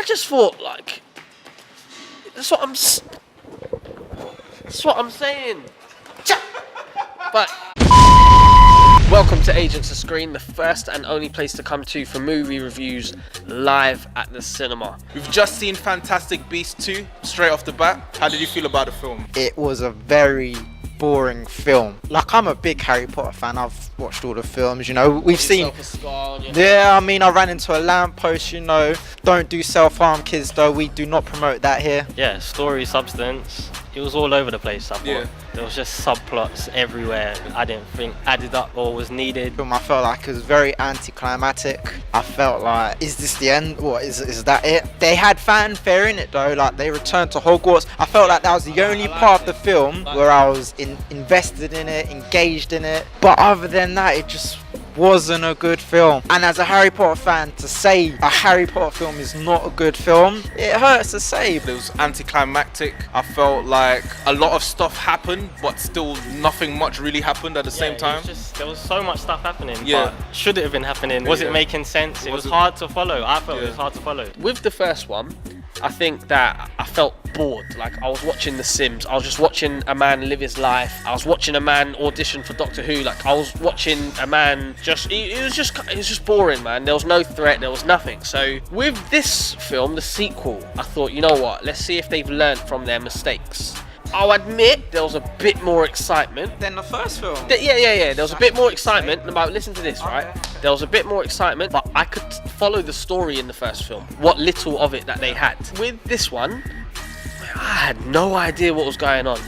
I just thought, like, that's what I'm saying. But welcome to Agents of S.C.R.E.E.N, the first and only place to come to for movie reviews live at the cinema. We've just seen Fantastic Beasts 2 straight off the bat. How did you feel about the film? It was a very boring film. Like, I'm a big Harry Potter fan. I've watched all the films, you know. We've seen... Yeah, I mean, I ran into a lamppost, you know. Don't do self-harm, kids, though. We do not promote that here. Yeah, story, substance. It was all over the place, I thought. Yeah. There was just subplots everywhere I didn't think added up or was needed. I felt like it was very anticlimactic. I felt like, is this the end? What, is that it? They had fanfare in it though, like they returned to Hogwarts. I felt like that was the only part of the film where I was invested in it, engaged in it. But other than that, it just wasn't a good film. And as a Harry Potter fan, to say a Harry Potter film is not a good film, it hurts to say. It was anticlimactic. I felt like a lot of stuff happened, but still nothing much really happened at the same time. There was so much stuff happening, but should it have been happening? Was it making sense? It was hard to follow. I felt it was hard to follow. With the first one, I think that I felt bored. Like, I was watching The Sims. I was just watching a man live his life. I was watching a man audition for Doctor Who. Like, I was watching a man it was just boring, man. There was no threat. There was nothing. So with this film, the sequel, I thought, you know what? Let's see if they've learned from their mistakes. I'll admit there was a bit more excitement than the first film. Yeah. There was a bit more excitement. Listen to this, right? There was a bit more excitement, but I could follow the story in the first film. What little of it that they had. With this one, I had no idea what was going on.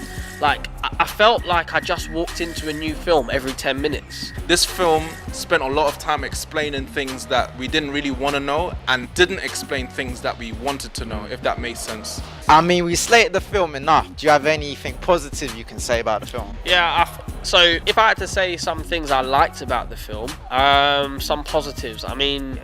Like, I felt like I just walked into a new film every 10 minutes. This film spent a lot of time explaining things that we didn't really want to know and didn't explain things that we wanted to know, if that makes sense. I mean, we slated the film enough. Do you have anything positive you can say about the film? Yeah, so if I had to say some things I liked about the film, some positives, I mean,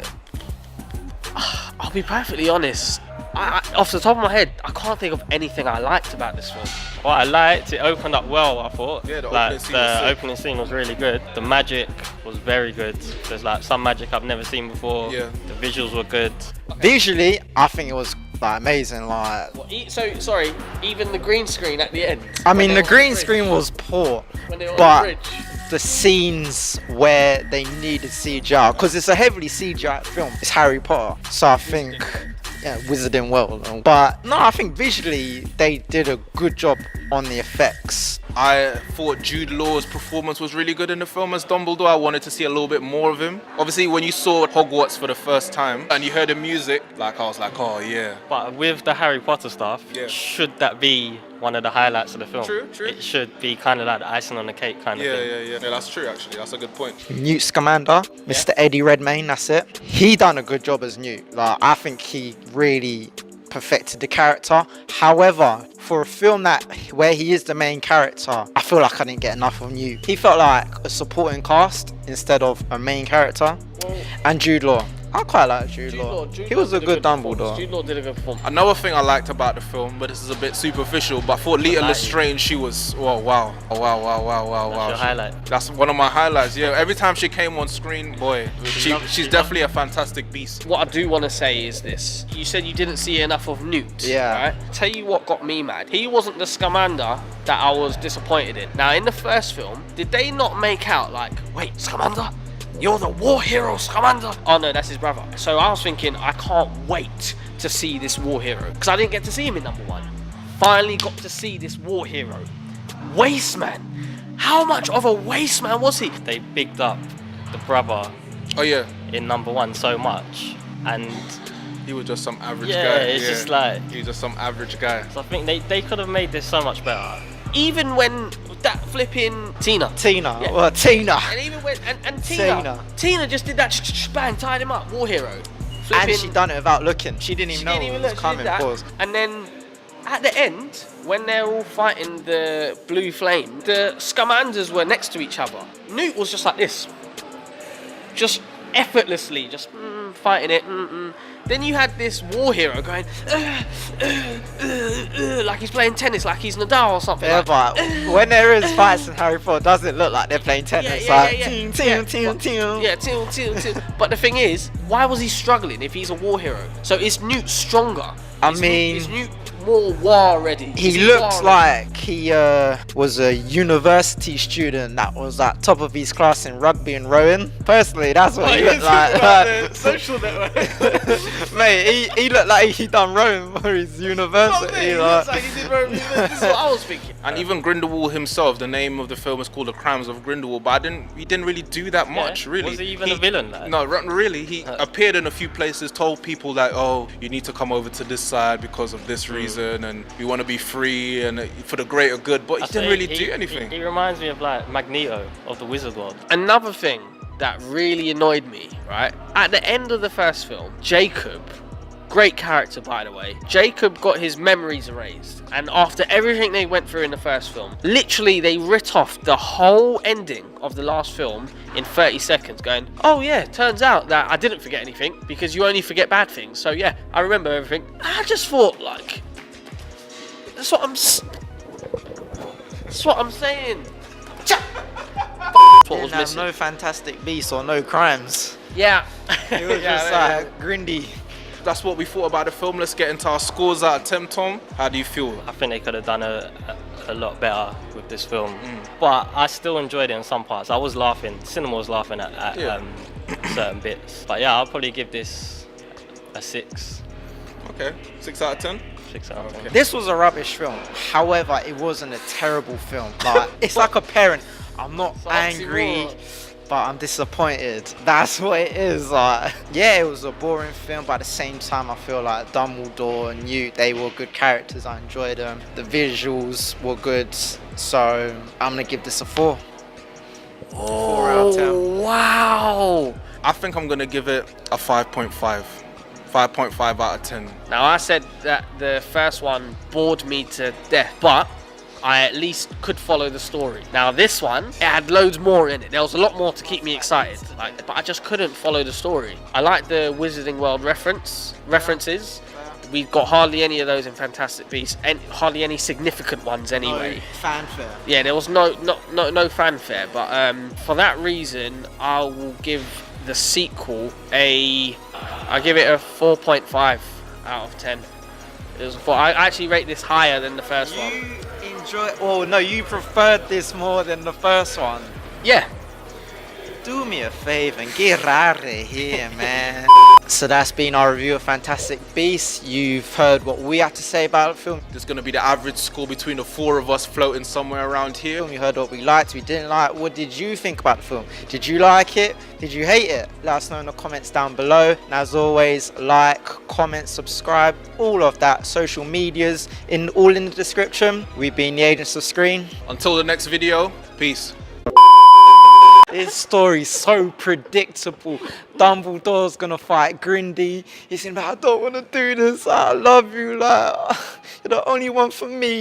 I'll be perfectly honest. Off the top of my head, I can't think of anything I liked about this film. What I liked, it opened up well, I thought. Yeah, the opening scene was really good. The magic was very good. There's like some magic I've never seen before. Yeah. The visuals were good. Visually, I think it was like amazing. Like, so sorry, even the green screen at the end. I mean, the green screen was poor, but the scenes where they needed CGI, because it's a heavily CGI film. It's Harry Potter, so I think. Yeah, Wizarding World. But no, I think visually they did a good job on the effects. I thought Jude Law's performance was really good in the film as Dumbledore. I wanted to see a little bit more of him. Obviously, when you saw Hogwarts for the first time and you heard the music, like, I was like, oh yeah. But with the Harry Potter stuff, should that be one of the highlights of the film? True. It should be kind of like the icing on the cake kind of thing. Yeah, that's true actually. That's a good point. Newt Scamander, Mr. Eddie Redmayne, that's it. He done a good job as Newt. Like, I think he really perfected the character. However, for a film where he is the main character, I feel like I didn't get enough of Newt. He felt like a supporting cast instead of a main character. And Jude Law. I quite like Jude Law. He was a good Dumbledore. Jude Law did a good performance. Another thing I liked about the film, but this is a bit superficial, but for Lita Lestrange, she was, wow. That's your highlight. That's one of my highlights, yeah. Every time she came on screen, boy, she's definitely a fantastic beast. What I do want to say is this. You said you ddidn't see enough of Newt, right? Tell you what got me mad. He wasn't the Scamander that I was disappointed in. Now, in the first film, did they not make out like, wait, Scamander? You're the war hero, Scamander. Oh no, that's his brother. So I was thinking, I can't wait to see this war hero, because I didn't get to see him in number one. Finally got to see this war hero. Wasteman. How much of a wasteman was he? They bigged up the brother in number one so much, and he was just some average guy. It's just like he was just some average guy. So I think they could have made this so much better. Even when that flipping Tina. Well, Tina. And even when and Tina just did that bang, tied him up, war hero. And she done it without looking. She didn't even know what was coming. And then at the end, when they're all fighting the blue flame, the Scamanders were next to each other. Newt was just like this, just effortlessly, just fighting it. Then you had this war hero going like he's playing tennis, like he's Nadal or something. Yeah, like, but when there is fights in Harry Potter, it doesn't look like they're playing tennis. Team. Yeah, team. But the thing is, why was he struggling if he's a war hero? So is Newt stronger? Is Newt more war ready? He looks like he was a university student that was at top of his class in rugby and rowing. Personally, that's what he looked like. Social network. Mate, he looked like he done rowing for his university. He looks like he did rowing. This is what I was thinking. And even Grindelwald himself, the name of the film is called The Crimes of Grindelwald, but he didn't really do that much, really. Was he even a villain? Like? No, really. He appeared in a few places, told people like, oh, you need to come over to this side because of this reason, and we want to be free and for the greater good, but he didn't really do anything. He reminds me of like Magneto of the Wizard World. Another thing that really annoyed me, right? At the end of the first film, Jacob, great character by the way, Jacob got his memories erased. And after everything they went through in the first film, literally they writ off the whole ending of the last film in 30 seconds going, oh yeah, turns out that I didn't forget anything because you only forget bad things. So yeah, I remember everything. I just thought like, that's what I'm saying. Didn't have no Fantastic Beasts or no crimes. Yeah. It was just like grindy. That's what we thought about the film. Let's get into our scores out of 10, Tom. How do you feel? I think they could have done a lot better with this film, but I still enjoyed it in some parts. I was laughing. Cinema was laughing at certain bits. But yeah, I'll probably give this a 6. Okay, 6 out of 10. 6 out of 10. This was a rubbish film. However, it wasn't a terrible film. Like, it's like a parent. I'm not angry, but I'm disappointed. That's what it is. Like, yeah, it was a boring film, but at the same time, I feel like Dumbledore and Newt, they were good characters. I enjoyed them. The visuals were good, so I'm gonna give this a 4. 4 out of 10. Wow. I think I'm gonna give it a 5.5. 5.5 out of 10. Now I said that the first one bored me to death, but I at least could follow the story. Now this one, it had loads more in it. There was a lot more to keep me excited. But I just couldn't follow the story. I like the Wizarding World references. We've got hardly any of those in Fantastic Beasts, and hardly any significant ones anyway. No fanfare. Yeah, there was no fanfare. But for that reason, I will give the sequel I give it a 4.5 out of 10. It was a 4. I actually rate this higher than the first one. You preferred this more than the first one. Yeah. Do me a favor and get out of here, man. So that's been our review of Fantastic Beasts. You've heard what we had to say about the film. There's gonna be the average score between the 4 of us floating somewhere around here. You heard what we liked, we didn't like. What did you think about the film? Did you like it? Did you hate it? Let us know in the comments down below. And as always, like, comment, subscribe, all of that. Social medias all in the description. We've been the Agents of S.C.R.E.E.N. Until the next video, peace. This story's so predictable. Dumbledore's gonna fight Grindy. He's saying, I don't want to do this. I love you. Like, you're the only one for me.